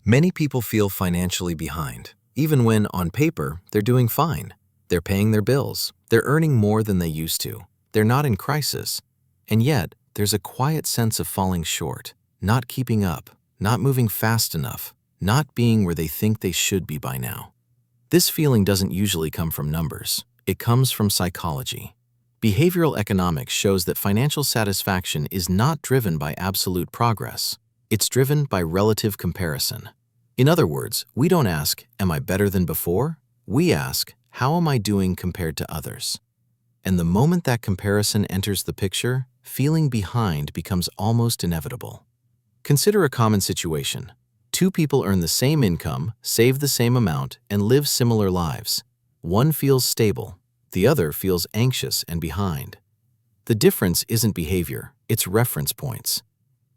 Many people feel financially behind, even when, on paper, they're doing fine. They're paying their bills, they're earning more than they used to, they're not in crisis. And yet, there's a quiet sense of falling short, not keeping up, not moving fast enough, not being where they think they should be by now. This feeling doesn't usually come from numbers. It comes from psychology. Behavioral economics shows that financial satisfaction is not driven by absolute progress. It's driven by relative comparison. In other words, we don't ask, "Am I better than before?" We ask, "How am I doing compared to others?" And the moment that comparison enters the picture, feeling behind becomes almost inevitable. Consider a common situation. Two people earn the same income, save the same amount, and live similar lives. One feels stable, the other feels anxious and behind. The difference isn't behavior, it's reference points.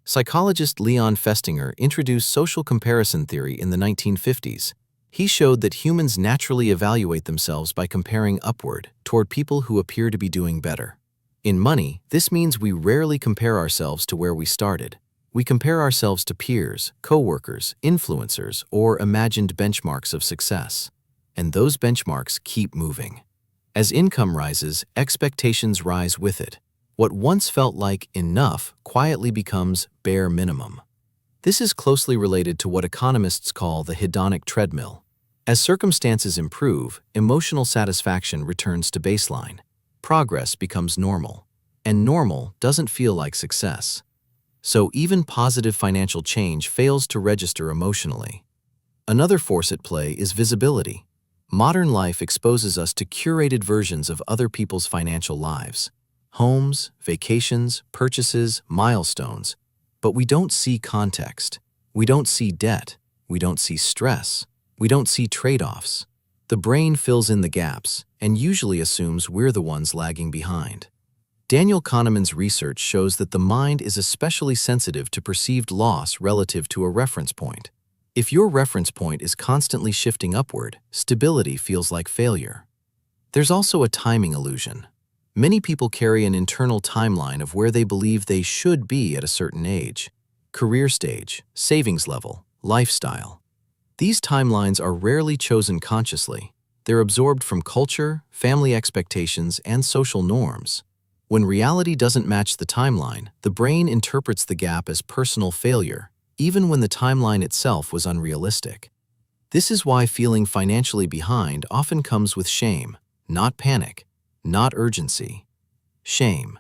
Psychologist Leon Festinger introduced social comparison theory in the 1950s. He showed that humans naturally evaluate themselves by comparing upward toward people who appear to be doing better. In money, this means we rarely compare ourselves to where we started. We compare ourselves to peers, coworkers, influencers, or imagined benchmarks of success. And those benchmarks keep moving. As income rises, expectations rise with it. What once felt like enough quietly becomes bare minimum. This is closely related to what economists call the hedonic treadmill. As circumstances improve, emotional satisfaction returns to baseline. Progress becomes normal. And normal doesn't feel like success. So even positive financial change fails to register emotionally. Another force at play is visibility. Modern life exposes us to curated versions of other people's financial lives. Homes, vacations, purchases, milestones. But we don't see context. We don't see debt. We don't see stress. We don't see trade-offs. The brain fills in the gaps and usually assumes we're the ones lagging behind. Daniel Kahneman's research shows that the mind is especially sensitive to perceived loss relative to a reference point. If your reference point is constantly shifting upward, stability feels like failure. There's also a timing illusion. Many people carry an internal timeline of where they believe they should be at a certain age: career stage, savings level, lifestyle. These timelines are rarely chosen consciously. They're absorbed from culture, family expectations, and social norms. When reality doesn't match the timeline, the brain interprets the gap as personal failure, even when the timeline itself was unrealistic. This is why feeling financially behind often comes with shame, not panic, not urgency. Shame.